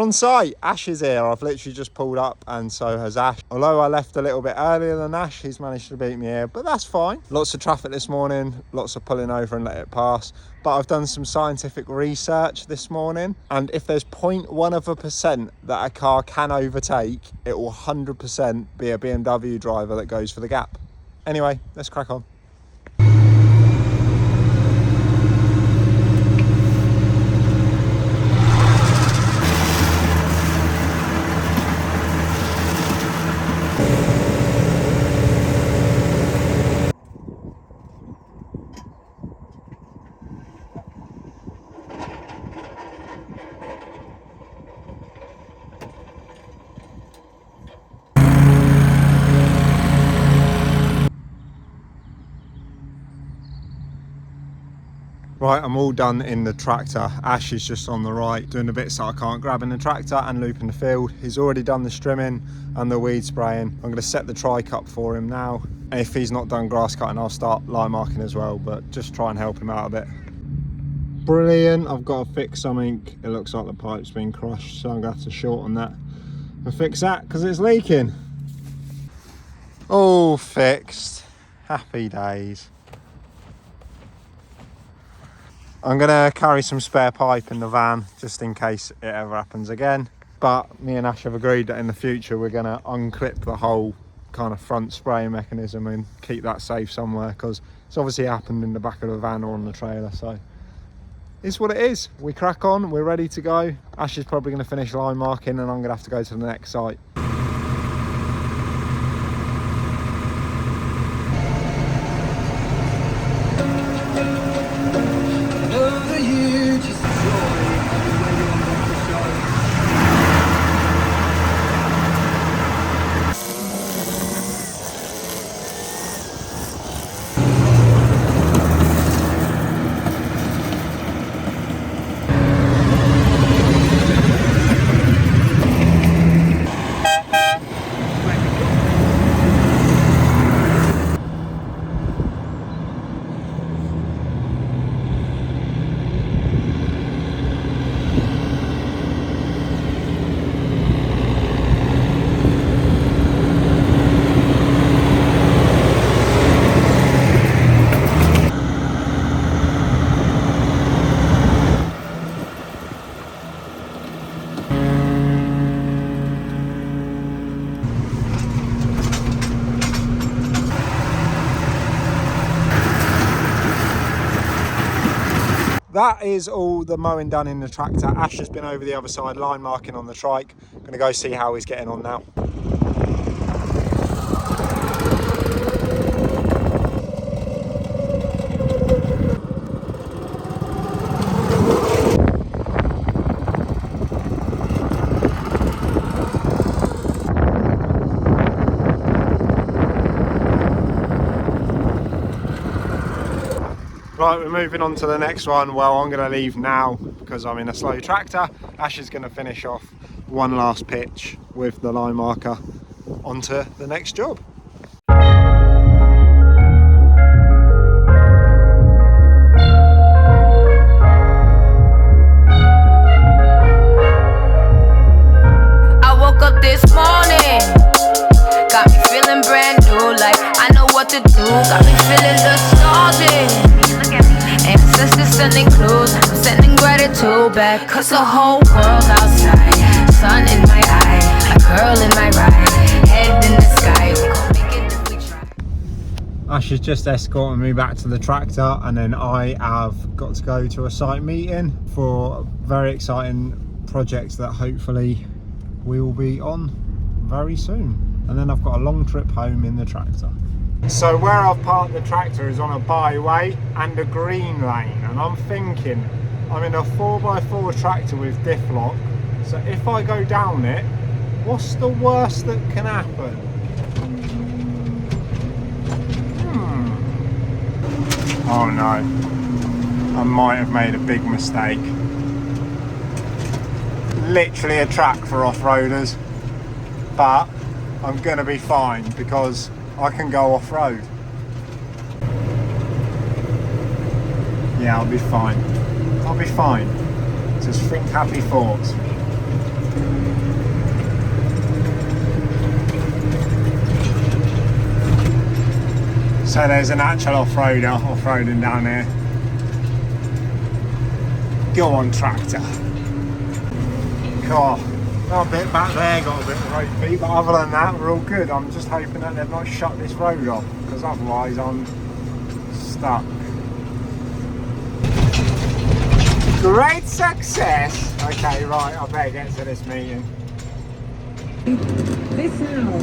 on site. Ash is here. I've literally just pulled up and so has Ash. Although I left a little bit earlier than Ash, he's managed to beat me here, but that's fine. Lots of traffic this morning, lots of pulling over and let it pass. But I've done some scientific research this morning, and if there's 0.1% that a car can overtake, it will 100% be a BMW driver that goes for the gap. Anyway, let's crack on. Right, I'm all done in the tractor. Ash is just on the right, doing the bits that I can't grab in the tractor and looping the field. He's already done the strimming and the weed spraying. I'm going to set the trike-up for him now. And if he's not done grass cutting, I'll start line marking as well, but just try and help him out a bit. Brilliant, I've got to fix something. It looks like the pipe's been crushed, so I'm going to have to shorten that and fix that because it's leaking. All fixed. Happy days. I'm gonna carry some spare pipe in the van just in case it ever happens again. But me and Ash have agreed that in the future we're gonna unclip the whole kind of front spraying mechanism and keep that safe somewhere, because it's obviously happened in the back of the van or on the trailer. So it's what it is. We crack on, we're ready to go. Ash is probably gonna finish line marking and I'm gonna have to go to the next site. That is all the mowing done in the tractor. Ash has been over the other side line marking on the trike. I'm going to go see how he's getting on now. Right, we're moving on to the next one. Well, I'm going to leave now because I'm in a slow tractor. Ash is going to finish off one last pitch with the line marker onto the next job. I woke up this morning, got me feeling brand new, like I know what to do, got me feeling nostalgic. Ancestors sending clues, I'm sending gratitude back, cause the whole world's outside. Sun in my eye, a girl in my ride, head in the sky, we gon' make it if we try. Ash is just escorting me back to the tractor, and then I have got to go to a site meeting for a very exciting project that hopefully we will be on very soon. And then I've got a long trip home in the tractor. So where I've parked the tractor is on a byway and a green lane, and I'm thinking I'm in a 4x4 tractor with diff lock, so if I go down it, what's the worst that can happen? Oh no, I might have made a big mistake. Literally a track for off-roaders, but I'm gonna be fine because I can go off-road. Yeah, I'll be fine. I'll be fine. Just think happy thoughts. So there's an actual off-roader off-roading down here. Go on, tractor. Cool. Got a bit back there, got a bit of road feet, but other than that, we're all good. I'm just hoping that they've not shut this road off, because otherwise I'm stuck. Great success! Okay, right, I better get to this meeting. This now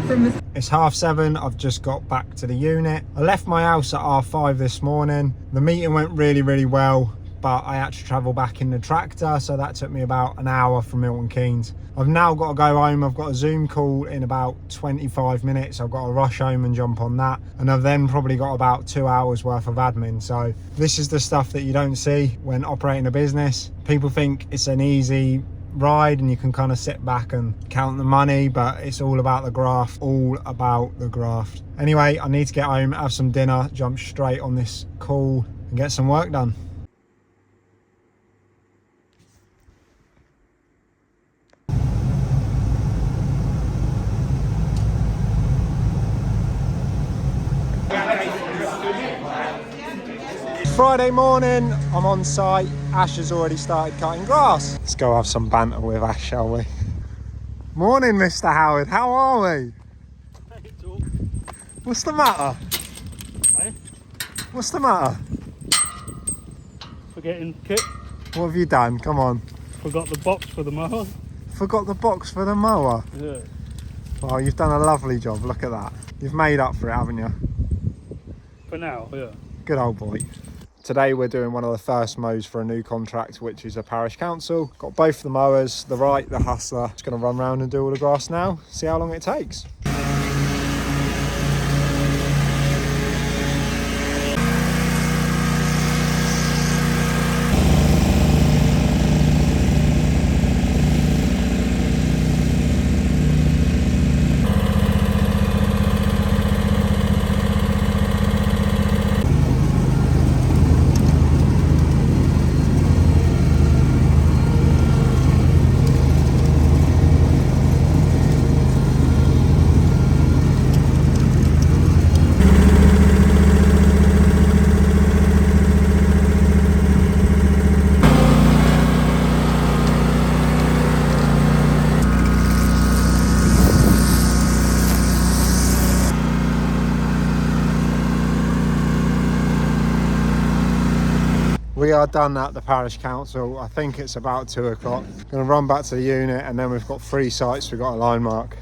from the... It's 7:30, I've just got back to the unit. I left my house at 5:30 this morning. The meeting went really well, but I had to travel back in the tractor, so that took me about an hour from Milton Keynes. I've now got to go home. I've got a Zoom call in about 25 minutes. I've got to rush home and jump on that, and I've then probably got about 2 hours worth of admin. So this is the stuff that you don't see when operating a business. People think it's an easy ride and you can kind of sit back and count the money, but it's all about the graft, Anyway, I need to get home, have some dinner, jump straight on this call and get some work done. Friday morning, I'm on site. Ash has already started cutting grass. Let's go have some banter with Ash, shall we? Morning, Mr. Howard. How are we? What's the matter? Hey? What's the matter? Forgetting kit. What have you done? Come on. Forgot the box for the mower. Forgot the box for the mower. Yeah. Well, you've done a lovely job. Look at that. You've made up for it, haven't you? For now, yeah. Good old boy. Today we're doing one of the first mows for a new contract, which is a parish council. Got both the mowers, the right, the hustler. Just going to run around and do all the grass now, see how long it takes. We are done at the parish council. I think it's about 2 o'clock. Gonna run back to the unit, and then we've got 3 sites we've got a line mark.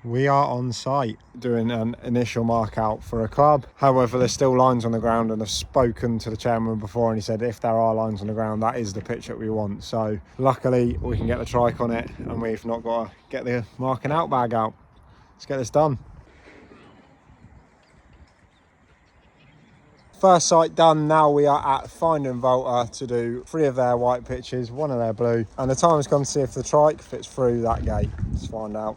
We are on site doing an initial mark out for a club. However, there's still lines on the ground, and I've spoken to the chairman before and he said if there are lines on the ground, that is the pitch that we want. So luckily we can get the trike on it and we've not got to get the marking out bag out. Let's get this done. First site done. Now we are at Find and Volta to do 3 of their white pitches, 1 of their blue, and the time has come to see if the trike fits through that gate. Let's find out.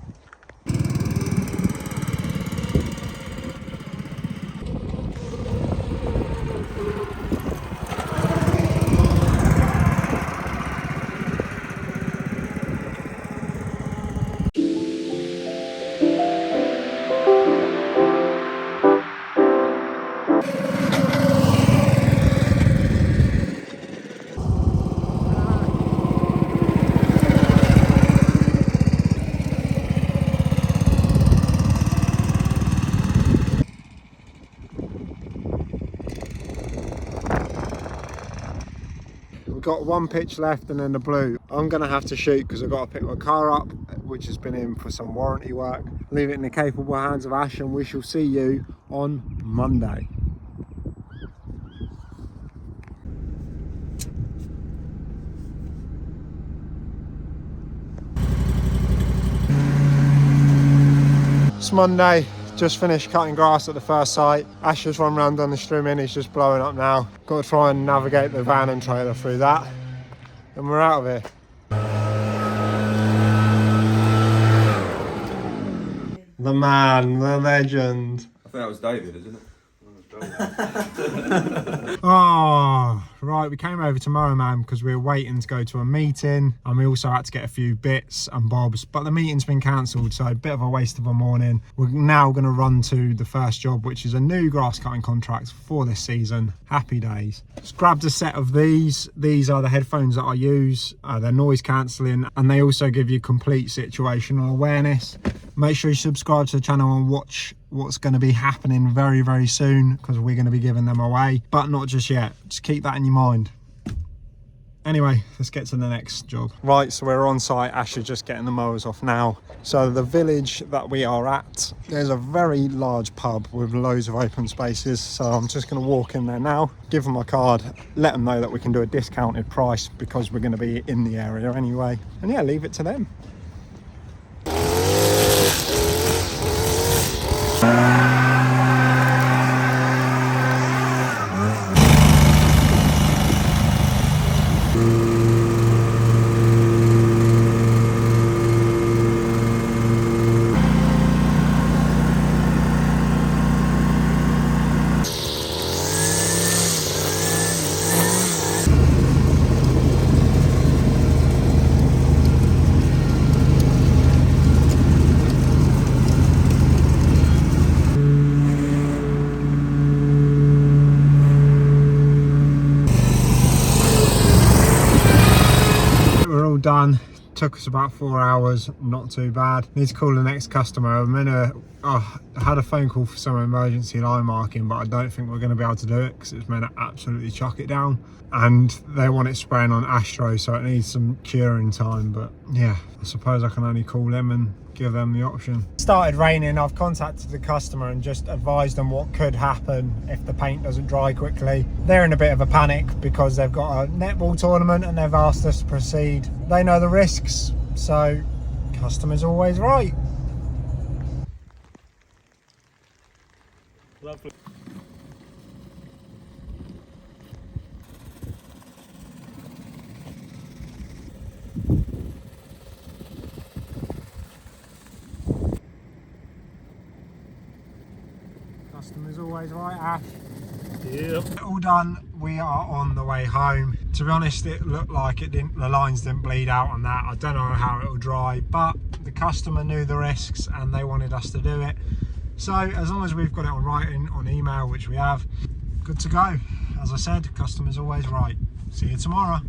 We've got 1 pitch left and then the blue. I'm going to have to shoot because I've got to pick my car up, which has been in for some warranty work. Leave it in the capable hands of Ash, and we shall see you on Monday. It's Monday. Just finished cutting grass at the first site. Ash has run round on the Strim in, he's just blowing up now. Got to try and navigate the van and trailer through that. And we're out of here. The man, the legend. I think that was David, isn't it? Oh, right. night we came over to Mowerman because we were waiting to go to a meeting, and we also had to get a few bits and bobs, but the meeting's been cancelled, so a bit of a waste of a morning. We're now going to run to the first job, which is a new grass cutting contract for this season. Happy days. Just grabbed a set of these are the headphones that I use. They're noise cancelling, and they also give you complete situational awareness. Make sure you subscribe to the channel and watch what's going to be happening very, very soon, because we're going to be giving them away, but not just yet. Just keep that in your mind. Anyway, let's get to the next job. Right, so we're on site. Ash is just getting the mowers off now. So the village that we are at, there's a very large pub with loads of open spaces. So I'm just going to walk in there now, give them my card, let them know that we can do a discounted price because we're going to be in the area anyway. And yeah, leave it to them. Done. Took us about 4 hours, not too bad. Need to call the next customer. I had a phone call for some emergency line marking, but I don't think we're going to be able to do it because it's meant to absolutely chuck it down, and they want it spraying on Astro, so it needs some curing time. But yeah, I suppose I can only call them and give them the option. It started raining. I've contacted the customer and just advised them what could happen if the paint doesn't dry quickly. They're in a bit of a panic because they've got a netball tournament and they've asked us to proceed. They know the risks, so customer's always right. Lovely. Customer's always right, Ash. Yep. All done. We are on the way home. To be honest, it looked like the lines didn't bleed out on that. I don't know how it'll dry, but the customer knew the risks and they wanted us to do it. So as long as we've got it on writing, on email, which we have, good to go. As I said, customer's always right. See you tomorrow.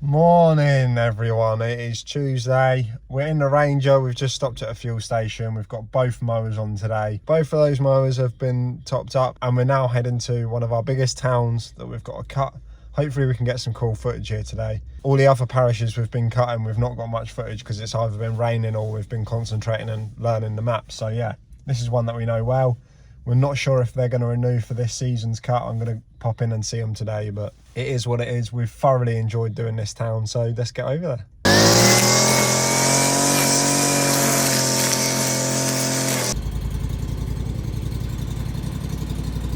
Morning everyone, it is Tuesday. We're in the Ranger. We've just stopped at a fuel station. We've got both mowers on today. Both of those mowers have been topped up, and we're now heading to one of our biggest towns that we've got to cut. Hopefully we can get some cool footage here today. All the other parishes we've been cutting, we've not got much footage because it's either been raining or we've been concentrating and learning the maps. So yeah, this is one that we know well. We're not sure if they're going to renew for this season's cut. I'm going to pop in and see them today, but it is what it is. We've thoroughly enjoyed doing this town, so let's get over there.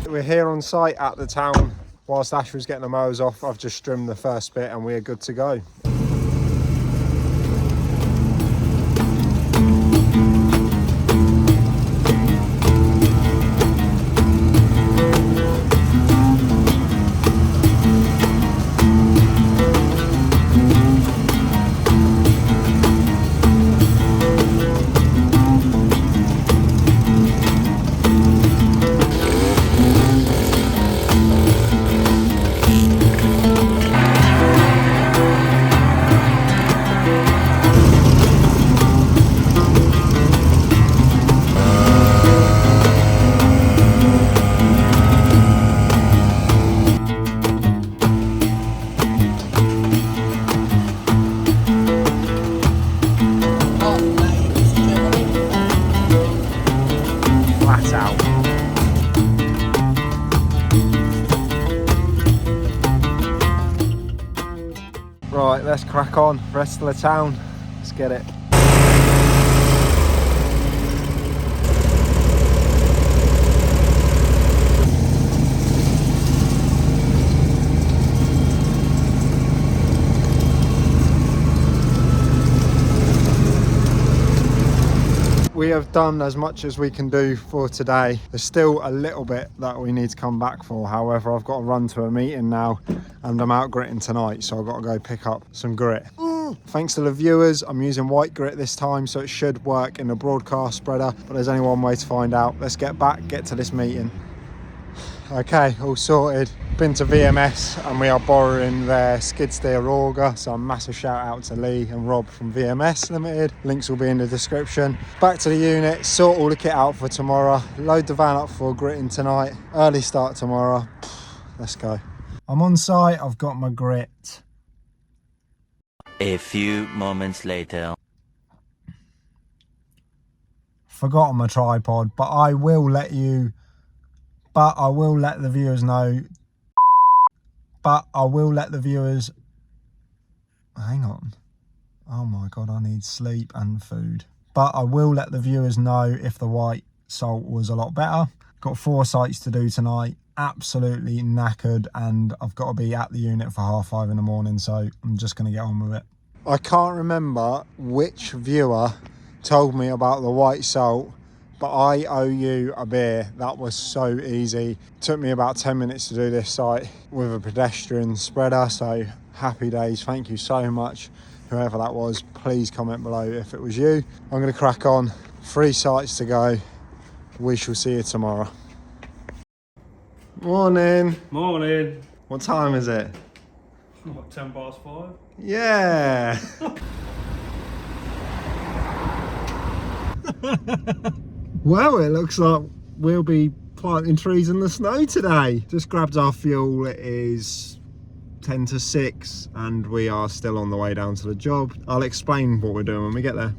We're here on site at the town. Whilst Ash was getting the mowers off, I've just trimmed the first bit and we're good to go. Right, let's crack on. Rest of the town. Let's get it. we have done as much as we can do for today. There's still a little bit that we need to come back for. However, I've got to run to a meeting now and I'm out gritting tonight, so I've got to go pick up some grit. Thanks to the viewers, I'm using white grit this time, so it should work in the broadcast spreader, but there's only one way to find out. Let's get back, get to this meeting. Okay, all sorted. Been to VMS and we are borrowing their skid steer auger, so a massive shout out to Lee and Rob from VMS Limited. Links will be in the description. Back to the unit, sort all the kit out for tomorrow, load the van up for gritting tonight, early start tomorrow. Let's go. I'm on site, I've got my grit. A few moments later. Forgotten my tripod, but I will let the viewers know. Hang on. Oh my God, I need sleep and food. But I will let the viewers know if the white salt was a lot better. Got 4 sites to do tonight. Absolutely knackered, and I've got to be at the unit for 5:30 in the morning, so I'm just going to get on with it. I can't remember which viewer told me about the white salt, but I owe you a beer. That was so easy. Took me about 10 minutes to do this site with a pedestrian spreader, so happy days. Thank you so much, whoever that was. Please comment below if it was you. I'm going to crack on. 3 sites to go. We shall see you tomorrow. Morning. Morning. What time is it? What, 5:10? Yeah. Well, it looks like we'll be planting trees in the snow today. Just grabbed our fuel. It is 10 to 6 and we are still on the way down to the job. I'll explain what we're doing when we get there.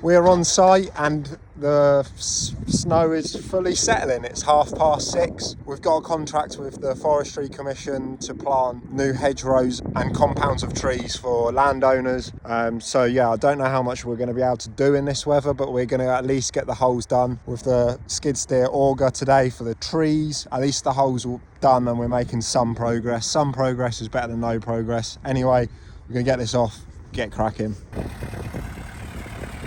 We're on site and the snow is fully settling. It's 6:30. We've got a contract with the Forestry Commission to plant new hedgerows and compounds of trees for landowners. So yeah, I don't know how much we're going to be able to do in this weather, but we're going to at least get the holes done with the skid steer auger today for the trees. At least the holes are done and we're making some progress. Some progress is better than no progress. Anyway, we're going to get this off, get cracking.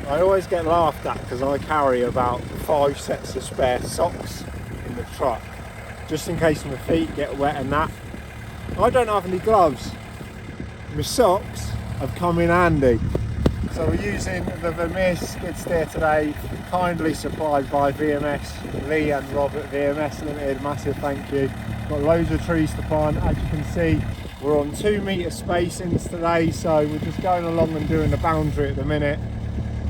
I always get laughed at because I carry about 5 sets of spare socks in the truck, just in case my feet get wet and that. I don't have any gloves. My socks have come in handy. So we're using the Vemeer skid steer today, kindly supplied by VMS, Lee and Rob at VMS Limited. Massive thank you. Got loads of trees to plant. As you can see, we're on 2 metre spacings today, so we're just going along and doing the boundary at the minute.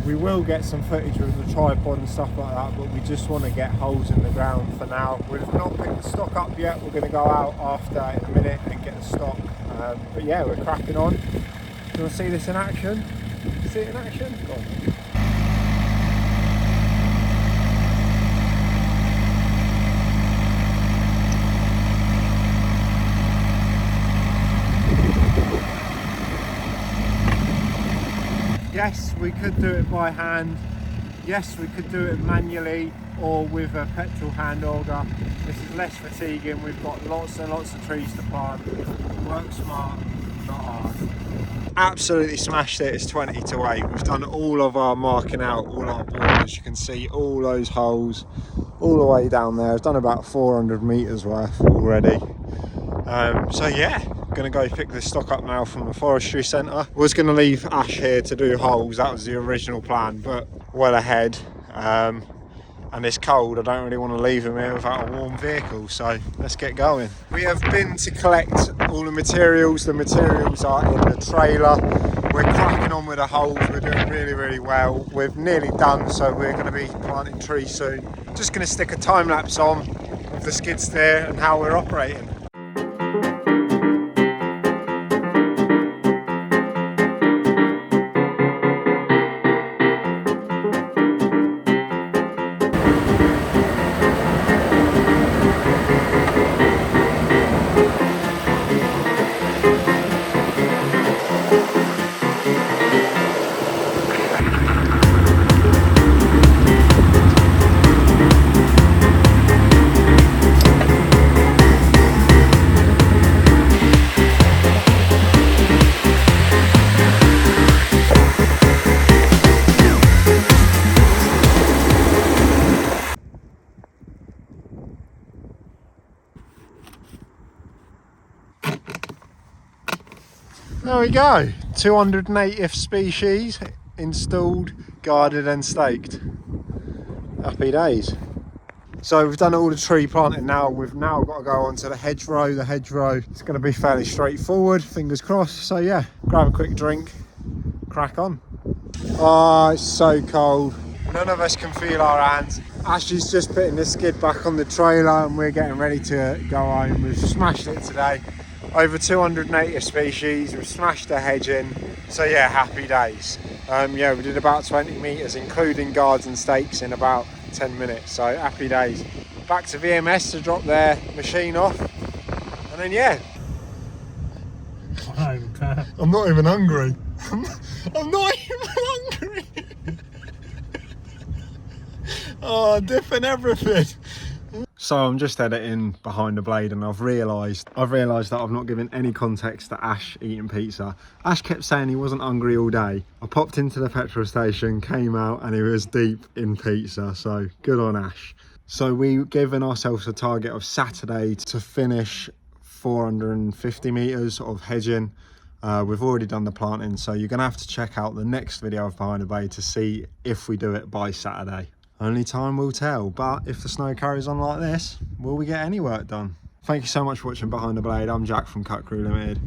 We will get some footage with the tripod and stuff like that, but we just want to get holes in the ground for now. We've not picked the stock up yet. We're going to go out after in a minute and get the stock. But yeah, we're cracking on. Do you want to see this in action? See it in action? Go on. Yes, we could do it by hand. Yes, we could do it manually or with a petrol hand auger. This is less fatiguing. We've got lots and lots of trees to plant. Work smart, not hard. Absolutely smashed it. It's 20 to 8. We've done all of our marking out, all our borders. You can see all those holes all the way down there. I've done about 400 metres worth already. So yeah, gonna go pick this stock up now from the forestry centre. Was gonna leave Ash here to do holes, that was the original plan, but well ahead. And it's cold, I don't really want to leave him here without a warm vehicle, so let's get going. We have been to collect all the materials are in the trailer. We're cracking on with the holes, we're doing really well. We're nearly done, so we're going to be planting trees soon. Just going to stick a time lapse on of the skid steer and how we're operating. There we go. 200 native species installed, guarded and staked. Happy days. So we've done all the tree planting now. We've now got to go on to the hedgerow. The hedgerow is going to be fairly straightforward, fingers crossed. So yeah, grab a quick drink, crack on. Oh, it's so cold. None of us can feel our hands. Ashley's just putting the skid back on the trailer and we're getting ready to go home. We've smashed it today. Over 200 native species. We've smashed the hedge in. So yeah, happy days. Yeah, we did about 20 metres, including guards and stakes, in about 10 minutes. So happy days. Back to VMS to drop their machine off. And then yeah. I'm not even hungry. I'm not even hungry. Oh, dipping everything. So I'm just editing Behind the Blade and I've realised that I've not given any context to Ash eating pizza. Ash kept saying he wasn't hungry all day. I popped into the petrol station, came out and he was deep in pizza, so good on Ash. So we've given ourselves a target of Saturday to finish 450 metres of hedging. We've already done the planting, so you're going to have to check out the next video of Behind the Blade to see if we do it by Saturday. Only time will tell, but if the snow carries on like this, will we get any work done? Thank you so much for watching Behind the Blade. I'm Jack from CUTCREW Limited.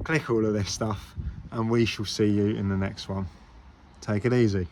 Click all of this stuff and we shall see you in the next one. Take it easy.